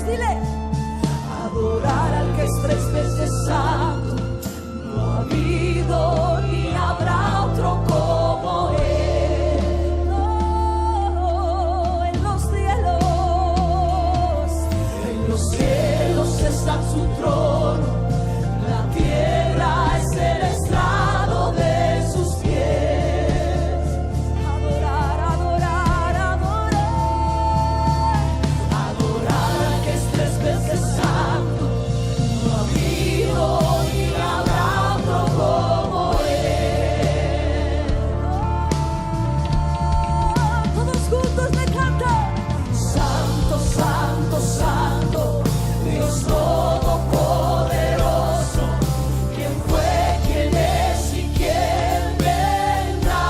juntos, dile. Adorar al que es 3 veces santo. No ha habido ni habrá otro como Él. Oh, en los cielos está su trono. La tierra es el estrado de sus pies. Adorar, adorar, adorar. Adorar al que es 3 veces santo. No ha habido ni habrá otro como Él. Todos juntos le cantan. Santo, santo, santo, Dios todopoderoso. ¿Quién fue, quién es y quién vendrá?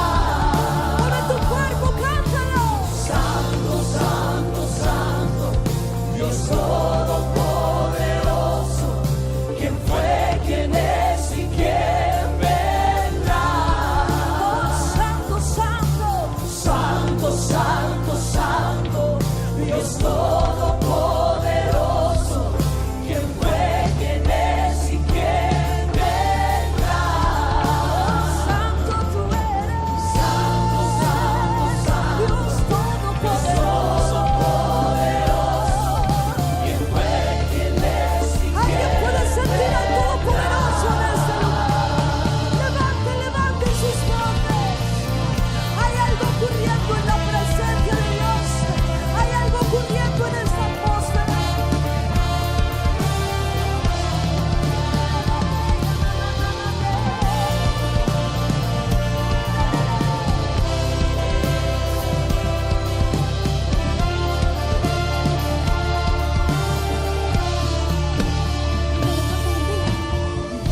Mueve tu cuerpo, cántalo. Santo, santo, santo, Dios todopoderoso. ¿Quién fue, quién es y quién vendrá? Santo, santo, santo, santo, santo, Dios todopoderoso. ¿Quién fue, quién es y quién vendrá? Santo tú eres. Santo, santo, santo, Dios todopoderoso. ¿Quién fue, quién es y quién? ¿Alguien puede sentir al Todopoderoso en este lugar? Levante, levante sus manos. Hay algo ocurriendo en la presencia de Dios. Hay algo ocurriendo en esta atmósfera.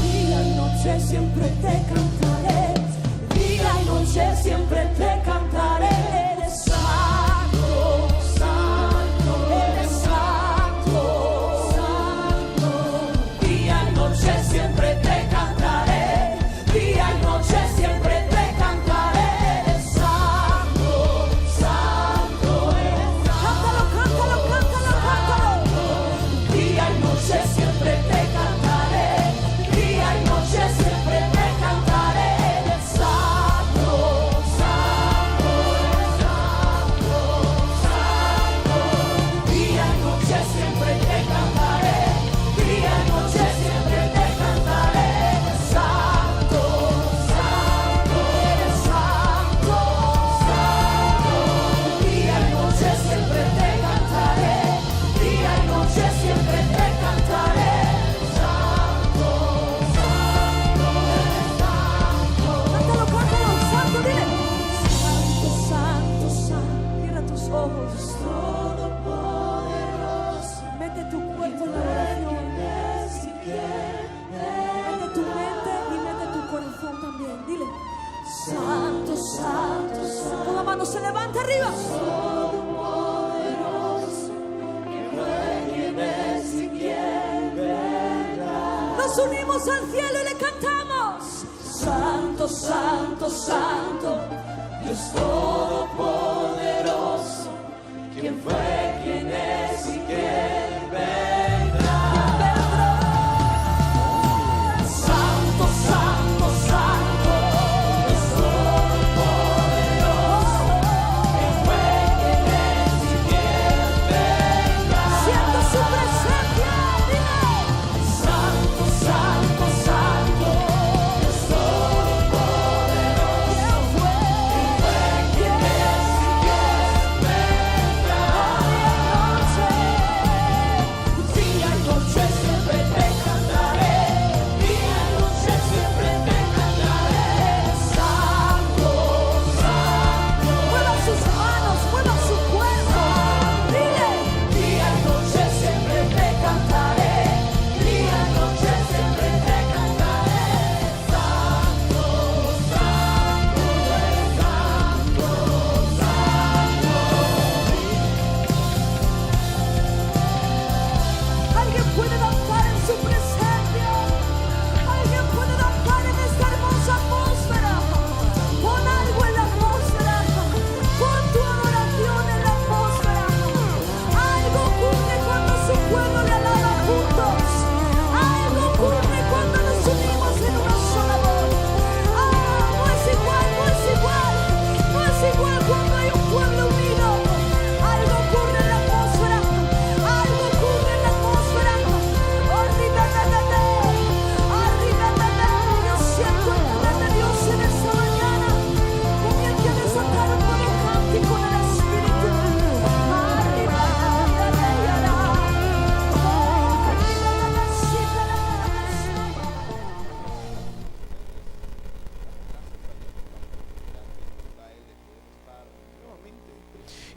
Día y noche siempre te cantaré. Día y noche siempre te cantaré. Eres santo, santo, eres santo, santo. Día y noche siempre te cantaré. Día y noche siempre te cantaré. Eres santo, santo, eres santo. Cántalo, cántalo, cántalo, cántalo. Día y noche siempre te cantaré. Día y noche siempre te cantaré. Eres santo, santo, eres santo, santo. Día y noche siempre te cantaré. Día y noche siempre te cantaré. Eres santo, santo, eres santo, santo. Día y noche siempre te cantaré. Día y noche siempre te cantaré. Santo, santo, eres santo. Cántalo, cántalo, santo, dile. Santo, santo, santo. Cierra tus ojos. Todopoderoso. Mete tu cuerpo en la oración. Mete tu mente y mete tu corazón también. Dile. Santo, santo, santo. Con la mano se levanta arriba. Todopoderoso. ¿Quién fue, quién es y quién vendrá? Nos unimos al cielo y le cantamos. Santo, santo, santo, Dios todopoderoso. ¿Quién fue, quién es y quién vendrá? Santo, santo, santo, Dios todopoderoso. ¿Quién fue, quién es y quién vendrá? Siento su presencia, dile. Santo, santo, santo, Dios todopoderoso. ¿Quién fue, quién es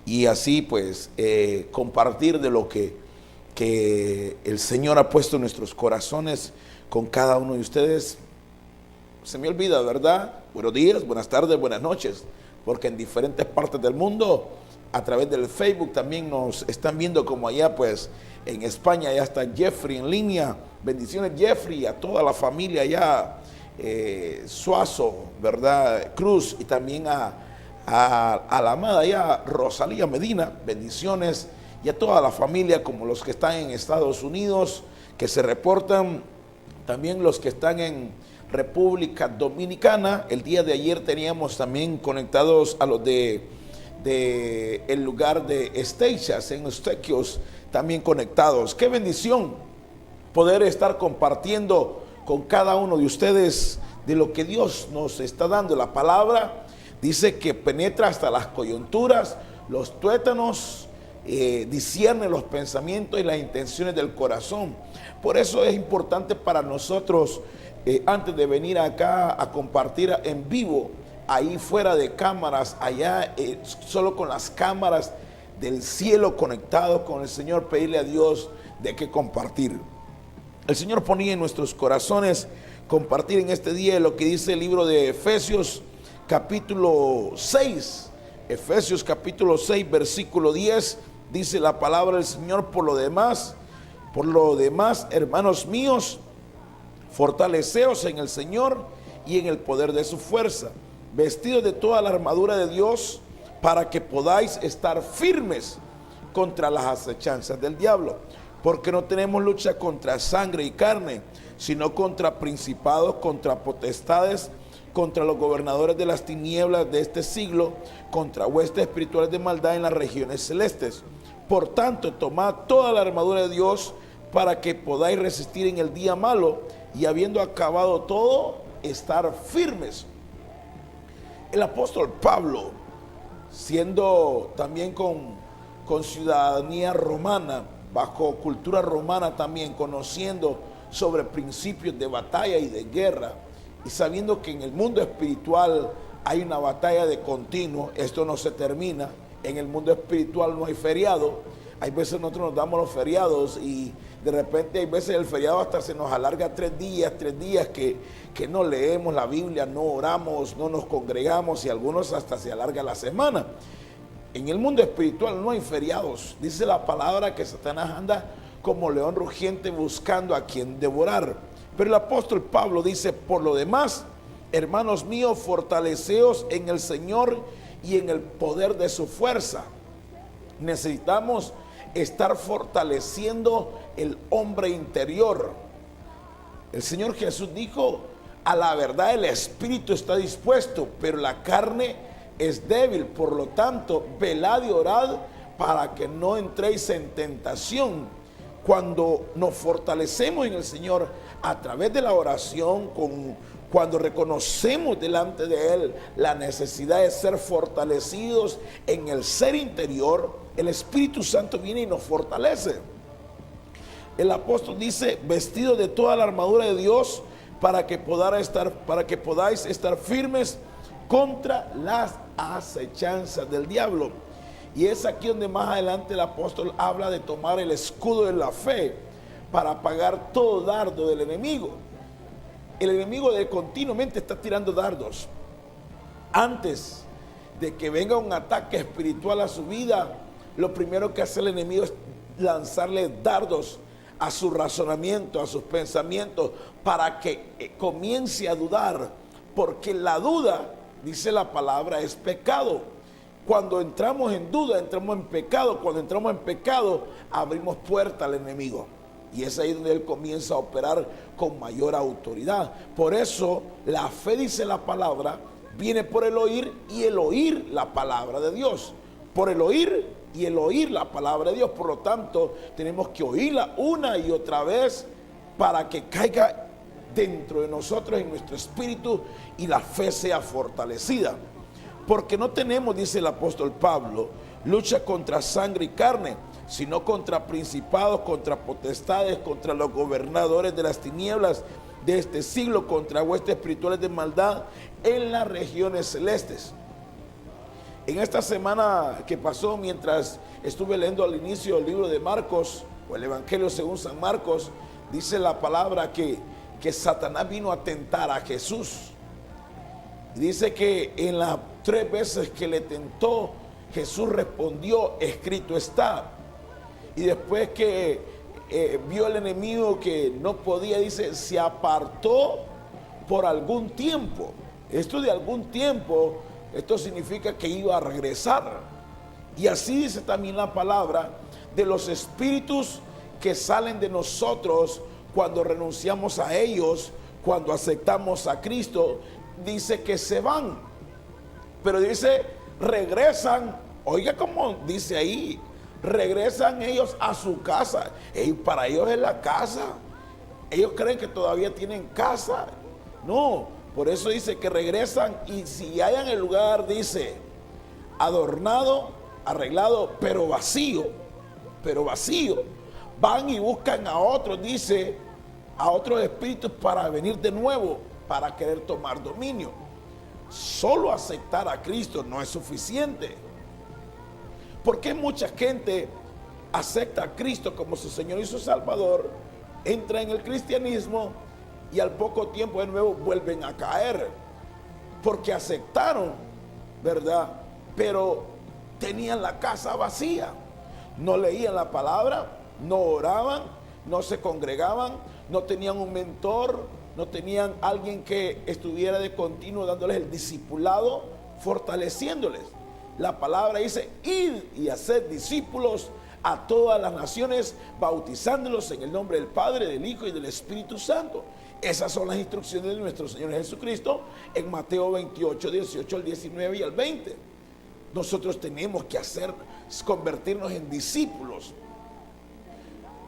y así pues compartir de lo que el Señor ha puesto en nuestros corazones con cada uno de ustedes. Se me olvida, ¿verdad? Buenos días, buenas tardes, buenas noches, porque en diferentes partes del mundo, a través del Facebook también nos están viendo, como allá pues en España, ya está Jeffrey en línea. Bendiciones, Jeffrey, a toda la familia allá, Suazo, ¿verdad? Cruz, y también a la amada allá, Rosalía Medina, bendiciones, y a toda la familia, como los que están en Estados Unidos, que se reportan, también los que están en República Dominicana. El día de ayer teníamos también conectados a los de el lugar de Estechas, en Estequios, también conectados. Qué bendición poder estar compartiendo con cada uno de ustedes de lo que Dios nos está dando. La palabra dice que penetra hasta las coyunturas, los tuétanos, discierne los pensamientos y las intenciones del corazón. Por eso es importante para nosotros, antes de venir acá a compartir en vivo, ahí fuera de cámaras, allá solo con las cámaras del cielo conectados con el Señor, pedirle a Dios de qué compartir. El Señor ponía en nuestros corazones compartir en este día lo que dice el libro de Efesios capítulo 6. Efesios capítulo 6 versículo 10, dice la palabra del Señor: por lo demás, hermanos míos, fortaleceos en el Señor y en el poder de su fuerza, vestidos de toda la armadura de Dios, para que podáis estar firmes contra las acechanzas del diablo. Porque no tenemos lucha contra sangre y carne, sino contra principados, contra potestades, contra los gobernadores de las tinieblas de este siglo, contra huestes espirituales de maldad en las regiones celestes. Por tanto, tomad toda la armadura de Dios para que podáis resistir en el día malo, y habiendo acabado todo, estar firmes. El apóstol Pablo, siendo también con ciudadanía romana, bajo cultura romana también, conociendo sobre principios de batalla y de guerra, y sabiendo que en el mundo espiritual hay una batalla de continuo, esto no se termina. En el mundo espiritual no hay feriado. Hay veces nosotros nos damos los feriados y de repente hay veces el feriado hasta se nos alarga 3 días que no leemos la Biblia, no oramos, no nos congregamos, y algunos hasta se alarga la semana. En el mundo espiritual no hay feriados. Dice la palabra que Satanás anda como león rugiente buscando a quien devorar. Pero el apóstol Pablo dice: por lo demás, hermanos míos, fortaleceos en el Señor y en el poder de su fuerza. Necesitamos estar fortaleciendo el hombre interior. El Señor Jesús dijo: a la verdad el espíritu está dispuesto, pero la carne es débil. Por lo tanto, velad y orad para que no entréis en tentación. Cuando nos fortalecemos en el Señor a través de la oración, cuando reconocemos delante de Él la necesidad de ser fortalecidos en el ser interior, el Espíritu Santo viene y nos fortalece. El apóstol dice: vestidos de toda la armadura de Dios, para que podáis estar firmes contra las acechanzas del diablo. Y es aquí donde más adelante el apóstol habla de tomar el escudo de la fe para apagar todo dardo del enemigo. El enemigo continuamente está tirando dardos. Antes de que venga un ataque espiritual a su vida, lo primero que hace el enemigo es lanzarle dardos a su razonamiento, a sus pensamientos, para que comience a dudar, porque la duda, dice la palabra, es pecado. Cuando entramos en duda, entramos en pecado. Cuando entramos en pecado, abrimos puerta al enemigo. Y es ahí donde él comienza a operar con mayor autoridad. Por eso la fe, dice la palabra, viene por el oír, y el oír la palabra de Dios. Por el oír y el oír la palabra de Dios. Por lo tanto, tenemos que oírla una y otra vez para que caiga dentro de nosotros, en nuestro espíritu, y la fe sea fortalecida. Porque no tenemos, dice el apóstol Pablo, lucha contra sangre y carne, sino contra principados, contra potestades, contra los gobernadores de las tinieblas de este siglo, contra huestes espirituales de maldad en las regiones celestes. En esta semana que pasó, mientras estuve leyendo al inicio el libro de Marcos, o el Evangelio según San Marcos, dice la palabra que Satanás vino a tentar a Jesús. Dice que en las 3 veces que le tentó, Jesús respondió, escrito está. Y después que vio el enemigo que no podía, dice, se apartó por algún tiempo. Esto de algún tiempo, esto significa que iba a regresar. Y así dice también la palabra de los espíritus que salen de nosotros cuando renunciamos a ellos, cuando aceptamos a Cristo. Dice que se van, pero dice regresan. Oiga como dice ahí, regresan ellos a su casa. Para ellos es la casa. Ellos creen que todavía tienen casa. No, por eso dice que regresan, y si hayan el lugar, dice, adornado, arreglado, pero vacío, van y buscan a otros, dice, a otros espíritus para venir de nuevo, para querer tomar dominio. Solo aceptar a Cristo no es suficiente. Porque mucha gente acepta a Cristo como su Señor y su Salvador, entra en el cristianismo y al poco tiempo de nuevo vuelven a caer? Porque aceptaron, ¿verdad? Pero tenían la casa vacía. No leían la palabra, no oraban, no se congregaban, no tenían un mentor, no tenían alguien que estuviera de continuo dándoles el discipulado, fortaleciéndoles. La palabra dice, id y haced discípulos a todas las naciones, bautizándolos en el nombre del Padre, del Hijo y del Espíritu Santo. Esas son las instrucciones de nuestro Señor Jesucristo en Mateo 28, 18 al 19 y al 20. Nosotros tenemos que convertirnos en discípulos.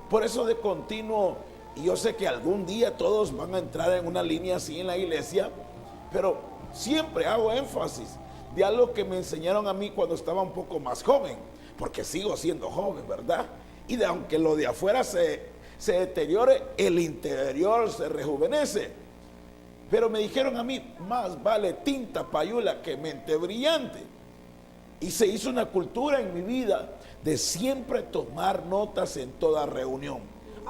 Por eso de continuo, y yo sé que algún día todos van a entrar en una línea así en la iglesia, pero siempre hago énfasis de algo que me enseñaron a mí cuando estaba un poco más joven, porque sigo siendo joven, ¿verdad? Y aunque lo de afuera se deteriore, el interior se rejuvenece. Pero me dijeron a mí, más vale tinta payula que mente brillante. Y se hizo una cultura en mi vida de siempre tomar notas en toda reunión.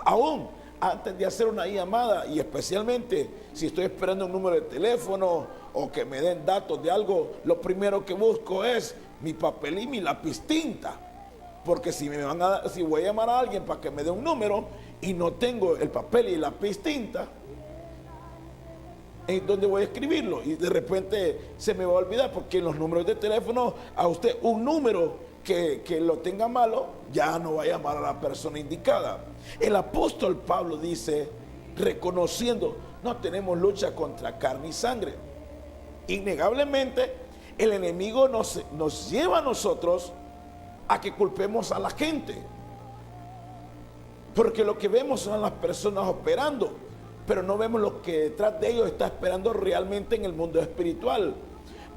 Aún antes de hacer una llamada, y especialmente si estoy esperando un número de teléfono o que me den datos de algo, lo primero que busco es mi papel y mi lápiz tinta. Porque si voy a llamar a alguien para que me dé un número y no tengo el papel y el lápiz tinta, ¿en dónde voy a escribirlo? Y de repente se me va a olvidar, porque en los números de teléfono, a usted un número que lo tenga malo, ya no va a llamar a la persona indicada. El apóstol Pablo dice, reconociendo, no tenemos lucha contra carne y sangre. Innegablemente, el enemigo nos lleva a nosotros a que culpemos a la gente, porque lo que vemos son las personas operando, pero no vemos lo que detrás de ellos está esperando realmente en el mundo espiritual.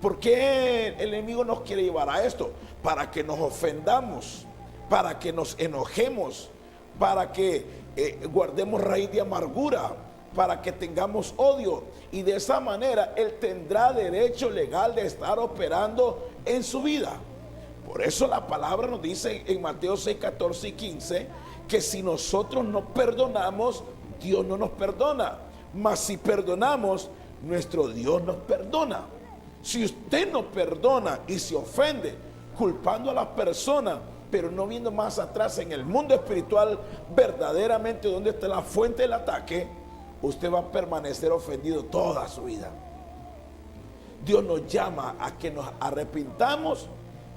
¿Por qué el enemigo nos quiere llevar a esto? Para que nos ofendamos, para que nos enojemos, para que guardemos raíz de amargura, para que tengamos odio, y de esa manera él tendrá derecho legal de estar operando en su vida. Por eso la palabra nos dice en Mateo 6, 14 y 15 que si nosotros no perdonamos, Dios no nos perdona. Mas si perdonamos, nuestro Dios nos perdona. Si usted no perdona y se ofende culpando a la persona, pero no viendo más atrás en el mundo espiritual verdaderamente dónde está la fuente del ataque, usted va a permanecer ofendido toda su vida. Dios nos llama a que nos arrepintamos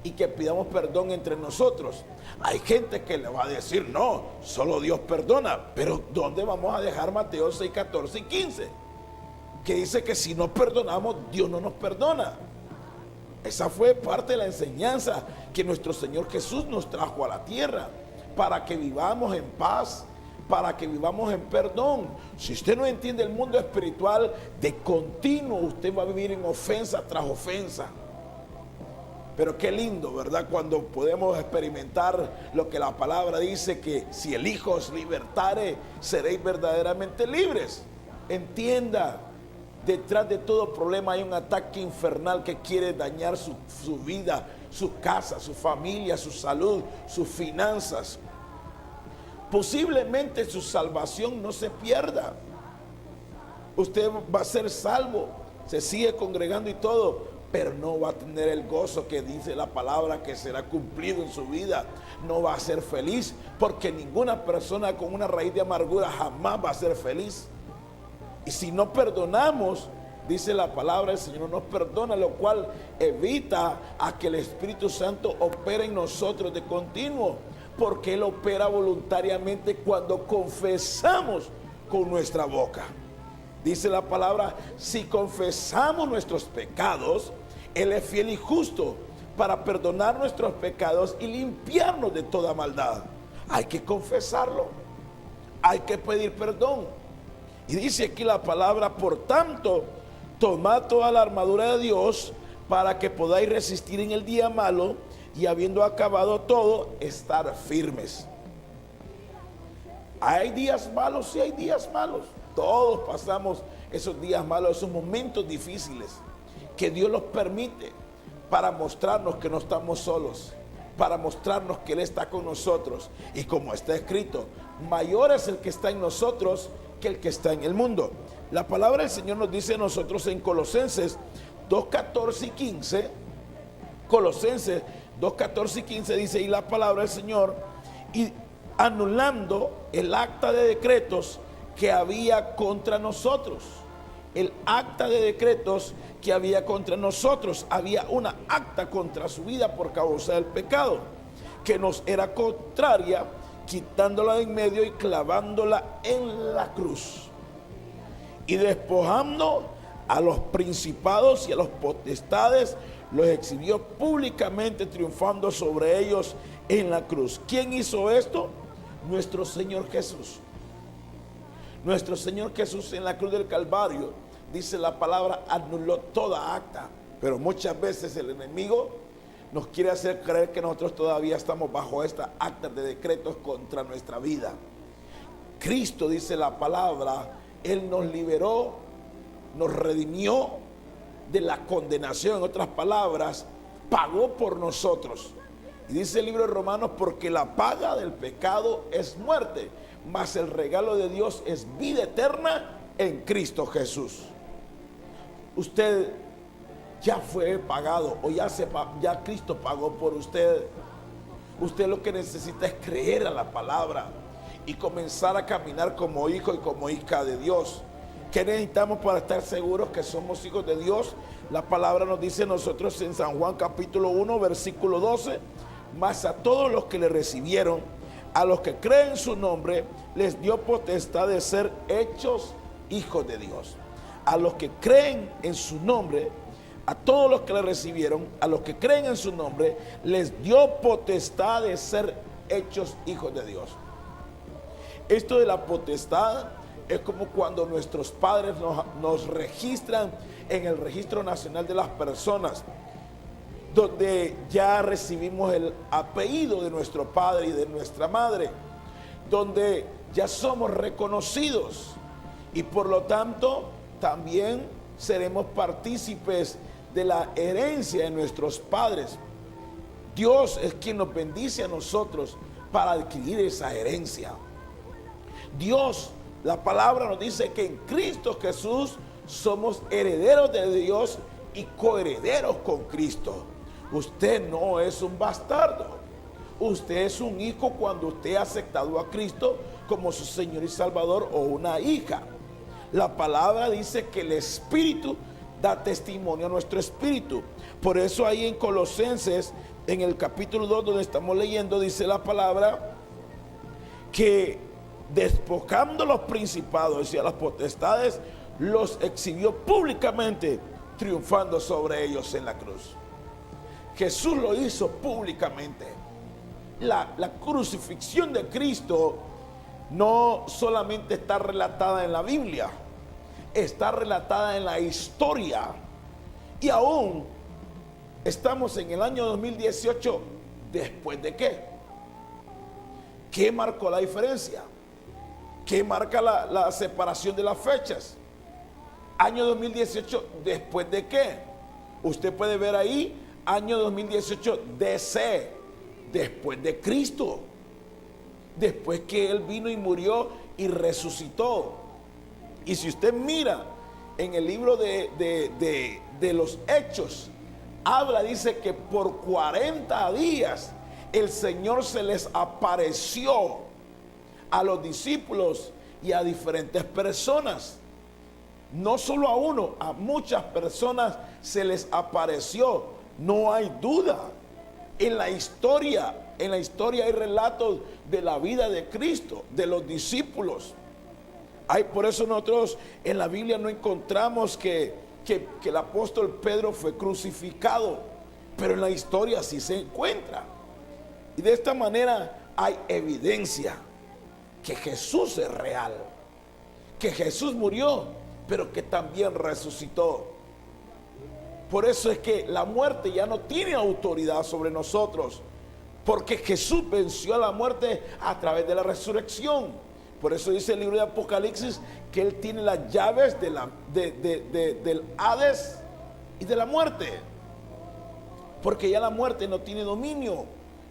y que pidamos perdón entre nosotros. Hay gente que le va a decir, no, solo Dios perdona. Pero ¿dónde vamos a dejar Mateo 6, 14 y 15? Que dice que si no perdonamos, Dios no nos perdona. Esa fue parte de la enseñanza que nuestro Señor Jesús nos trajo a la tierra, para que vivamos en paz, para que vivamos en perdón. Si usted no entiende el mundo espiritual, de continuo usted va a vivir en ofensa tras ofensa. Pero qué lindo, ¿verdad? Cuando podemos experimentar lo que la palabra dice, que si el Hijo os libertare, seréis verdaderamente libres. Entienda, detrás de todo problema hay un ataque infernal que quiere dañar su vida su casa, su familia, su salud, sus finanzas. Posiblemente su salvación no se pierda. Usted va a ser salvo, se sigue congregando y todo, pero no va a tener el gozo que dice la palabra que será cumplido en su vida. No va a ser feliz, porque ninguna persona con una raíz de amargura jamás va a ser feliz. Y si no perdonamos, dice la palabra, el Señor nos perdona, lo cual evita a que el Espíritu Santo opere en nosotros de continuo, porque Él opera voluntariamente cuando confesamos con nuestra boca. Dice la palabra, si confesamos nuestros pecados, Él es fiel y justo para perdonar nuestros pecados y limpiarnos de toda maldad. Hay que confesarlo, hay que pedir perdón. Y dice aquí la palabra, por tanto, tomad toda la armadura de Dios para que podáis resistir en el día malo y habiendo acabado todo, estar firmes. ¿Hay días malos? Sí, hay días malos. Todos pasamos esos días malos, esos momentos difíciles que Dios los permite para mostrarnos que no estamos solos, para mostrarnos que Él está con nosotros. Y como está escrito, mayor es el que está en nosotros que el que está en el mundo. La palabra del Señor nos dice a nosotros en Colosenses 2:14 y 15, Colosenses 2:14 y 15 dice, y la palabra del Señor, y anulando el acta de decretos que había contra nosotros. El acta de decretos que había contra nosotros. Había una acta contra su vida por causa del pecado, que nos era contraria, quitándola de en medio y clavándola en la cruz. Y despojando a los principados y a los potestades, los exhibió públicamente, triunfando sobre ellos en la cruz. ¿Quién hizo esto? Nuestro Señor Jesús. Nuestro Señor Jesús en la cruz del Calvario, dice la palabra, anuló toda acta. Pero muchas veces el enemigo nos quiere hacer creer que nosotros todavía estamos bajo esta acta de decretos contra nuestra vida. Cristo, dice la palabra, Él nos liberó, nos redimió de la condenación. En otras palabras, pagó por nosotros. Y dice el libro de Romanos, porque la paga del pecado es muerte, mas el regalo de Dios es vida eterna en Cristo Jesús. Usted ya fue pagado, o ya Cristo pagó por usted. Usted lo que necesita es creer a la palabra y comenzar a caminar como hijo y como hija de Dios. ¿Qué necesitamos para estar seguros que somos hijos de Dios? La palabra nos dice nosotros en San Juan capítulo 1 versículo 12, mas a todos los que le recibieron, a los que creen en su nombre, les dio potestad de ser hechos hijos de Dios. A los que creen en su nombre, a todos los que le recibieron, a los que creen en su nombre, les dio potestad de ser hechos hijos de Dios. Esto de la potestad es como cuando nuestros padres nos registran en el Registro Nacional de las Personas, donde ya recibimos el apellido de nuestro padre y de nuestra madre, donde ya somos reconocidos y por lo tanto también seremos partícipes de la herencia de nuestros padres. Dios es quien nos bendice a nosotros para adquirir esa herencia. Dios, la palabra nos dice que en Cristo Jesús somos herederos de Dios y coherederos con Cristo. Usted no es un bastardo. Usted es un hijo cuando usted ha aceptado a Cristo como su Señor y Salvador, o una hija. La palabra dice que el Espíritu da testimonio a nuestro espíritu. Por eso ahí en Colosenses, en el capítulo 2 donde estamos leyendo, dice la palabra que despojando a los principados y a las potestades, los exhibió públicamente, triunfando sobre ellos en la cruz. Jesús lo hizo públicamente. La crucifixión de Cristo no solamente está relatada en la Biblia, está relatada en la historia. Y aún estamos en el año 2018. ¿Después de qué? ¿Qué marcó la diferencia? ¿Qué marca la separación de las fechas? Año 2018, ¿después de qué? Usted puede ver ahí año 2018 DC, después de Cristo, después que Él vino y murió y resucitó. Y si usted mira en el libro de los Hechos, dice que por 40 días el Señor se les apareció a los discípulos y a diferentes personas. No solo a uno, a muchas personas se les apareció. No hay duda. En la historia hay relatos de la vida de Cristo, de los discípulos. Por eso nosotros en la Biblia no encontramos que el apóstol Pedro fue crucificado, pero en la historia sí se encuentra. Y de esta manera hay evidencia que Jesús es real, que Jesús murió, pero que también resucitó. Por eso es que la muerte ya no tiene autoridad sobre nosotros, porque Jesús venció a la muerte a través de la resurrección. Por eso dice el libro de Apocalipsis que Él tiene las llaves del Hades y de la muerte, porque ya la muerte no tiene dominio.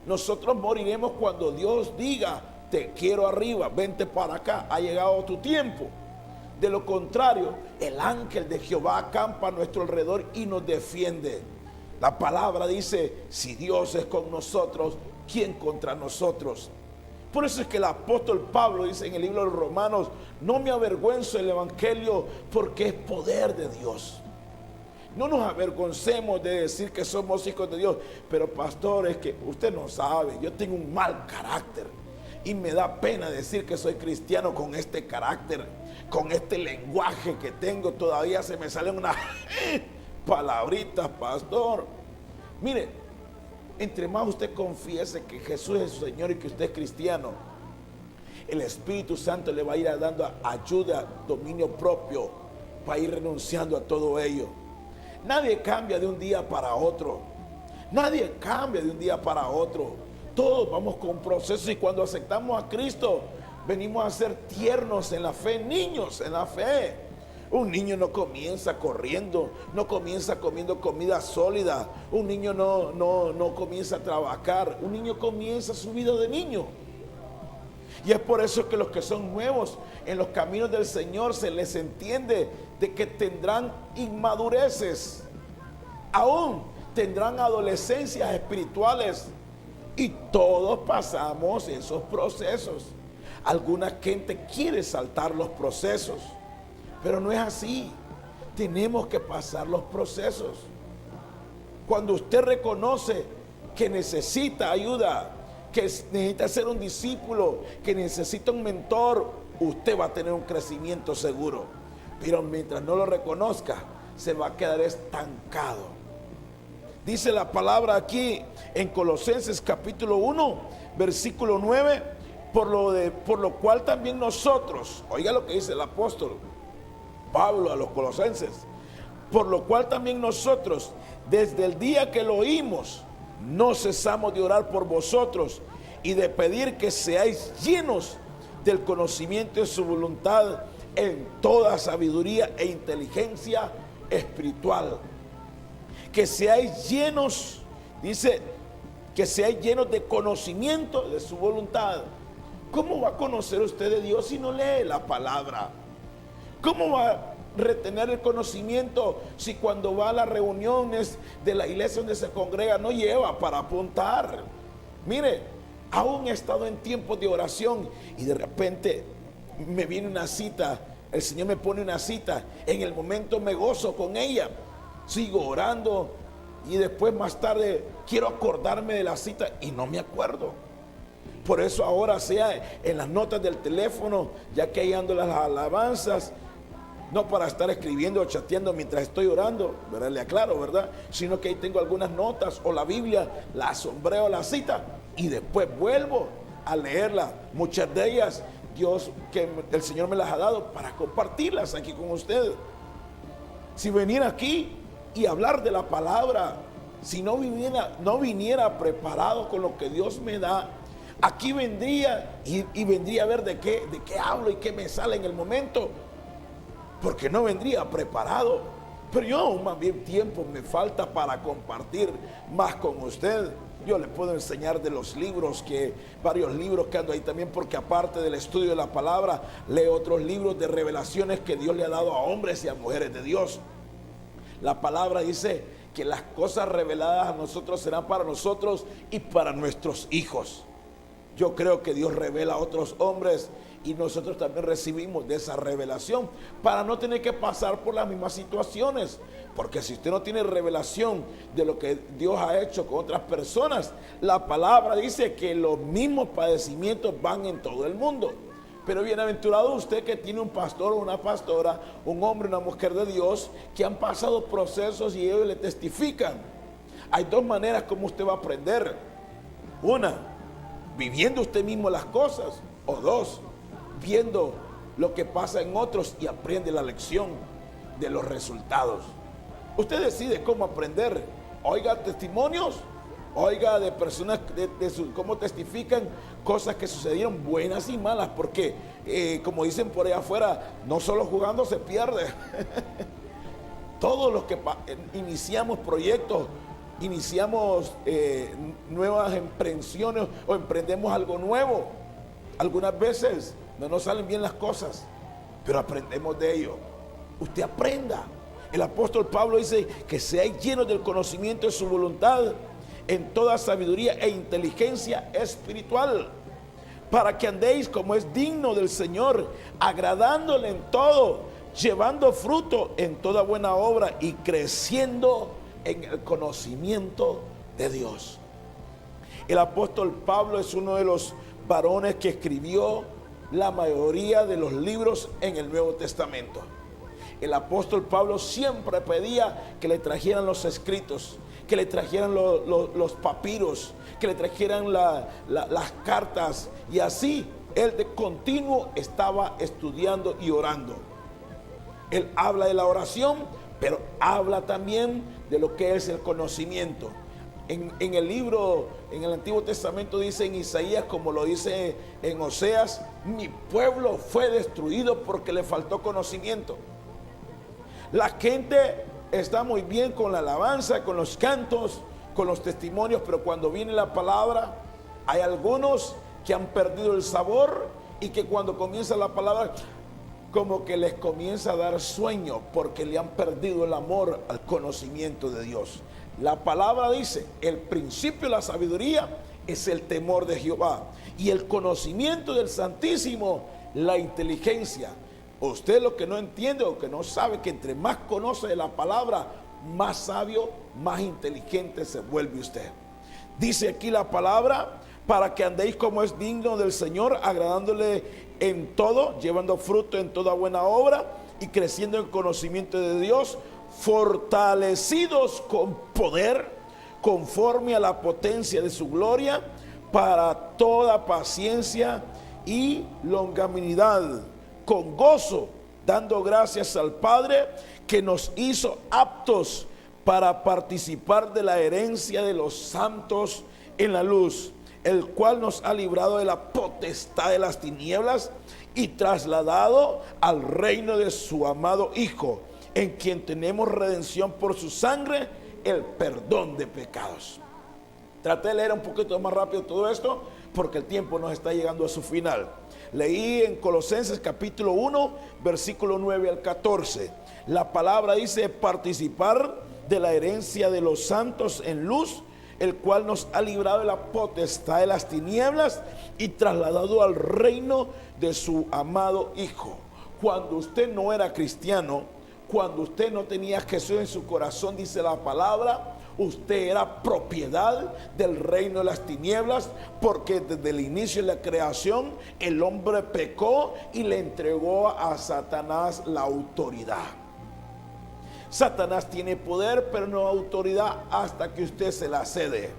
Nosotros moriremos cuando Dios diga: te quiero arriba, vente para acá, ha llegado tu tiempo. De lo contrario, el ángel de Jehová acampa a nuestro alrededor y nos defiende. La palabra dice: si Dios es con nosotros, ¿quién contra nosotros? Por eso es que el apóstol Pablo dice en el libro de los Romanos: no me avergüenzo del evangelio, porque es poder de Dios. No nos avergoncemos de decir que somos hijos de Dios. Pero pastor, es que usted no sabe, yo tengo un mal carácter y me da pena decir que soy cristiano con este carácter, con este lenguaje que tengo. Todavía se me salen unas palabritas, pastor. Mire, entre más usted confiese que Jesús es su Señor y que usted es cristiano, el Espíritu Santo le va a ir dando ayuda, dominio propio, para ir renunciando a todo ello. Nadie cambia de un día para otro. Nadie cambia de un día para otro. Todos vamos con procesos, y cuando aceptamos a Cristo, venimos a ser tiernos en la fe, niños en la fe. Un niño no comienza corriendo, no comienza comiendo comida sólida. Un niño no comienza a trabajar. Un niño comienza su vida de niño. Y es por eso que los que son nuevos en los caminos del Señor se les entiende de que tendrán inmadureces, aún tendrán adolescencias espirituales, y todos pasamos esos procesos. Alguna gente quiere saltar los procesos, pero no es así. Tenemos que pasar los procesos. Cuando usted reconoce que necesita ayuda, que necesita ser un discípulo, que necesita un mentor, usted va a tener un crecimiento seguro. Pero mientras no lo reconozca, se va a quedar estancado. Dice la palabra aquí en Colosenses capítulo 1, versículo 9, por lo cual también nosotros, oiga lo que dice el apóstol Pablo a los colosenses: por lo cual también nosotros, desde el día que lo oímos, no cesamos de orar por vosotros y de pedir que seáis llenos del conocimiento de su voluntad en toda sabiduría e inteligencia espiritual. Que seáis llenos, dice, que seáis llenos de conocimiento de su voluntad. ¿Cómo va a conocer usted de Dios si no lee la palabra? ¿Cómo va a retener el conocimiento si cuando va a las reuniones de la iglesia donde se congrega no lleva para apuntar? Mire, aún he estado en tiempos de oración y de repente me viene una cita, el Señor me pone una cita, en el momento me gozo con ella, sigo orando y después más tarde quiero acordarme de la cita y no me acuerdo. Por eso ahora sea en las notas del teléfono, ya que ahí ando las alabanzas, no para estar escribiendo o chateando mientras estoy orando, ¿verdad? Le aclaro, ¿verdad? Sino que ahí tengo algunas notas o la Biblia, la sombreo la cita y después vuelvo a leerla. Muchas de ellas el Señor me las ha dado para compartirlas aquí con ustedes. Si venir aquí y hablar de la palabra, si no viniera preparado con lo que Dios me da, aquí vendría y vendría a ver de qué hablo y qué me sale en el momento, porque no vendría preparado. pero yo aún más bien tiempo me falta para compartir más con usted. Yo le puedo enseñar de los libros, varios libros que ando ahí también, porque aparte del estudio de la palabra, leo otros libros de revelaciones que Dios le ha dado a hombres y a mujeres de Dios. La palabra dice que las cosas reveladas a nosotros serán para nosotros y para nuestros hijos. Yo creo que Dios revela a otros hombres y nosotros también recibimos de esa revelación para no tener que pasar por las mismas situaciones. Porque si usted no tiene revelación de lo que Dios ha hecho con otras personas, la palabra dice que los mismos padecimientos van en todo el mundo. Pero bienaventurado usted que tiene un pastor o una pastora, un hombre o una mujer de Dios que han pasado procesos y ellos le testifican. Hay dos maneras como usted va a aprender. Una, viviendo usted mismo las cosas. O dos, viendo lo que pasa en otros y aprende la lección de los resultados. Usted decide cómo aprender. Oiga testimonios, oiga de personas cómo testifican cosas que sucedieron, buenas y malas, porque como dicen por allá afuera, no solo jugando se pierde. Todos los que iniciamos proyectos, iniciamos nuevas emprensiones o emprendemos algo nuevo, algunas veces no nos salen bien las cosas, pero aprendemos de ello. Usted aprenda. El apóstol Pablo dice que seáis llenos del conocimiento de su voluntad en toda sabiduría e inteligencia espiritual, para que andéis como es digno del Señor, agradándole en todo, llevando fruto en toda buena obra y creciendo en el conocimiento de Dios. El apóstol Pablo es uno de los varones que escribió la mayoría de los libros en el Nuevo Testamento. El apóstol Pablo siempre pedía que le trajeran los escritos, que le trajeran los papiros, que le trajeran las cartas, y así él de continuo estaba estudiando y orando. Él habla de la oración, pero habla también de lo que es el conocimiento. En el libro, en el Antiguo Testamento dice en Isaías, como lo dice en Oseas, mi pueblo fue destruido porque le faltó conocimiento. La gente está muy bien con la alabanza, con los cantos, con los testimonios, pero cuando viene la palabra, hay algunos que han perdido el sabor y que cuando comienza la palabra, como que les comienza a dar sueño porque le han perdido el amor al conocimiento de Dios. La palabra dice, el principio de la sabiduría es el temor de Jehová, y el conocimiento del Santísimo, la inteligencia. Usted lo que no entiende o que no sabe, que entre más conoce de la palabra, más sabio, más inteligente se vuelve usted. Dice aquí la palabra, para que andéis como es digno del Señor, agradándole en todo, llevando fruto en toda buena obra y creciendo en conocimiento de Dios, fortalecidos con poder, conforme a la potencia de su gloria, para toda paciencia y longanimidad, con gozo, dando gracias al Padre que nos hizo aptos para participar de la herencia de los santos en la luz, el cual nos ha librado de la potestad de las tinieblas y trasladado al reino de su amado Hijo, en quien tenemos redención por su sangre, el perdón de pecados. Traté de leer un poquito más rápido todo esto porque el tiempo nos está llegando a su final. Leí en Colosenses capítulo 1, versículo 9 al 14. La palabra dice: participar de la herencia de los santos en luz, el cual nos ha librado de la potestad de las tinieblas y trasladado al reino de su amado Hijo. Cuando usted no era cristiano, cuando usted no tenía a Jesús en su corazón, dice la palabra, usted era propiedad del reino de las tinieblas, porque desde el inicio de la creación el hombre pecó y le entregó a Satanás la autoridad. Satanás tiene poder, pero no autoridad hasta que usted se la cede.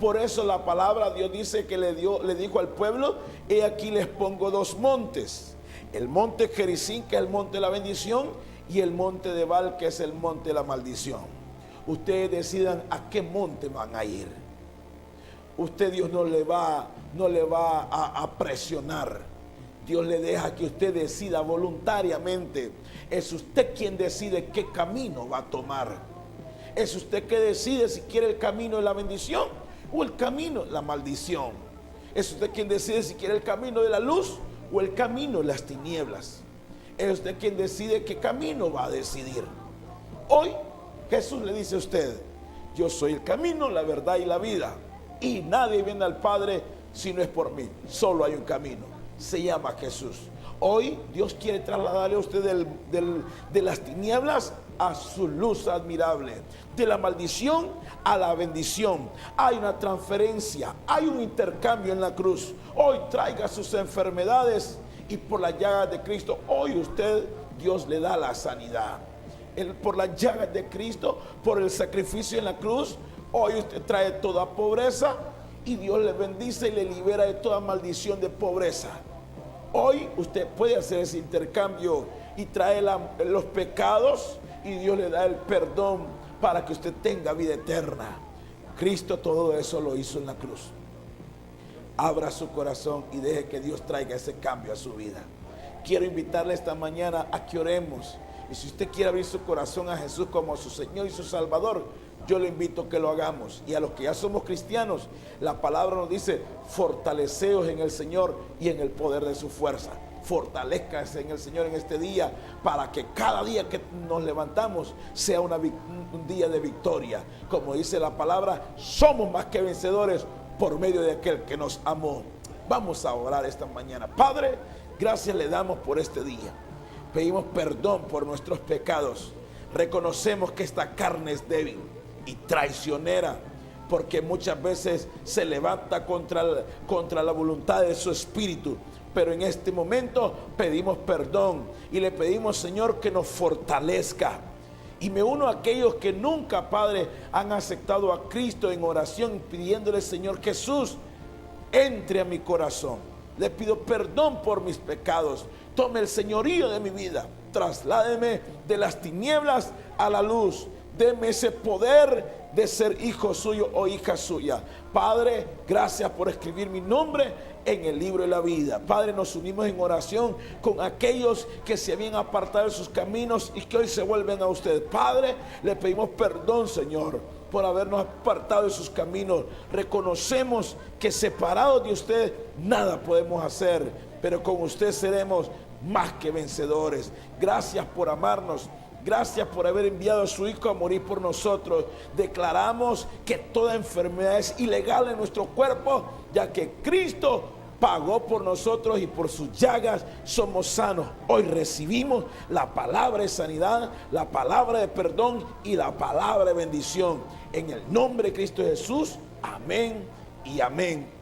Por eso la palabra, Dios dice que le dijo al pueblo: he aquí les pongo dos montes, el monte Gerizim, que es el monte de la bendición, y el monte de Ebal, que es el monte de la maldición. Ustedes decidan a qué monte van a ir. Usted, Dios no le va a presionar. Dios le deja que usted decida voluntariamente. Es usted quien decide qué camino va a tomar. Es usted que decide si quiere el camino de la bendición o el camino de la maldición. Es usted quien decide si quiere el camino de la luz o el camino de las tinieblas. Es usted quien decide qué camino va a decidir. Hoy Jesús le dice a usted: yo soy el camino, la verdad y la vida, y nadie viene al Padre si no es por mí. Solo hay un camino, se llama Jesús. Hoy Dios quiere trasladarle a usted de las tinieblas a su luz admirable, de la maldición a la bendición. Hay una transferencia, hay un intercambio en la cruz. Hoy traiga sus enfermedades y por las llagas de Cristo, hoy usted, Dios le da la sanidad. Por las llagas de Cristo, por el sacrificio en la cruz, hoy usted trae toda pobreza y Dios le bendice y le libera de toda maldición de pobreza. Hoy usted puede hacer ese intercambio y trae los pecados y Dios le da el perdón para que usted tenga vida eterna. Cristo todo eso lo hizo en la cruz. Abra su corazón y deje que Dios traiga ese cambio a su vida. Quiero invitarle esta mañana a que oremos. Y si usted quiere abrir su corazón a Jesús como su Señor y su Salvador, yo le invito a que lo hagamos. Y a los que ya somos cristianos, la palabra nos dice: fortaleceos en el Señor y en el poder de su fuerza. Fortalezcase en el Señor en este día, para que cada día que nos levantamos sea un día de victoria. Como dice la palabra, somos más que vencedores por medio de aquel que nos amó. Vamos a orar esta mañana. Padre, gracias le damos por este día. Pedimos perdón por nuestros pecados. Reconocemos que esta carne es débil y traicionera, porque muchas veces se levanta contra la voluntad de su espíritu. Pero en este momento pedimos perdón y le pedimos, Señor, que nos fortalezca. Y me uno a aquellos que nunca, Padre, han aceptado a Cristo en oración, pidiéndole, Señor Jesús, entre a mi corazón. Le pido perdón por mis pecados. Tome el señorío de mi vida. Trasládeme de las tinieblas a la luz. Deme ese poder de ser hijo suyo o hija suya. Padre, gracias por escribir mi nombre en el libro de la vida. Padre, nos unimos en oración con aquellos que se habían apartado de sus caminos y que hoy se vuelven a usted. Padre, le pedimos perdón, Señor, por habernos apartado de sus caminos. Reconocemos que separados de usted nada podemos hacer, pero con usted seremos más que vencedores. Gracias por amarnos. Gracias por haber enviado a su Hijo a morir por nosotros. Declaramos que toda enfermedad es ilegal en nuestro cuerpo, ya que Cristo pagó por nosotros y por sus llagas somos sanos. Hoy recibimos la palabra de sanidad, la palabra de perdón y la palabra de bendición. En el nombre de Cristo Jesús, amén y amén.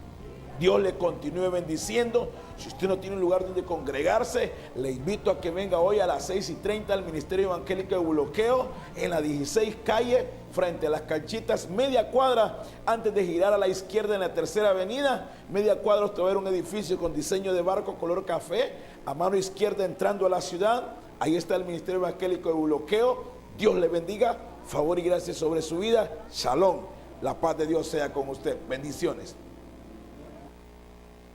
Dios le continúe bendiciendo. Si usted no tiene un lugar donde congregarse, le invito a que venga hoy a las 6:30 al Ministerio Evangélico de Buloqueo, en la 16 calle, frente a las canchitas, media cuadra, antes de girar a la izquierda en la tercera avenida. Media cuadra usted va a ver un edificio con diseño de barco color café. A mano izquierda entrando a la ciudad, ahí está el Ministerio Evangélico de Buloqueo. Dios le bendiga, favor y gracias sobre su vida. Shalom, la paz de Dios sea con usted. Bendiciones.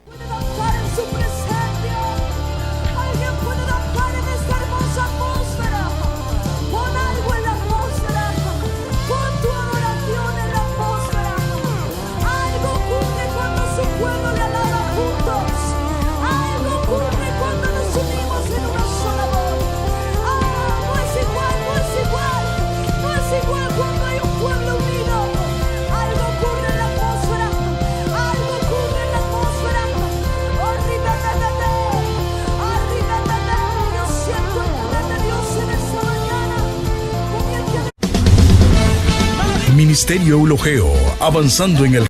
Puede danzar en su presencia. Alguien puede danzar en esta hermosa atmósfera. Pon algo en la atmósfera. Pon tu adoración en la atmósfera. Algo ocurre cuando su pueblo le alaba juntos. Algo ocurre cuando nos unimos en una sola voz. No es igual, no es igual. No es igual cuando hay un pueblo unido. Algo ocurre en la atmósfera. Algo ocurre en la atmósfera. Yo siento el poder de Dios en esta mañana. Ministerio Eulogeo, avanzando en el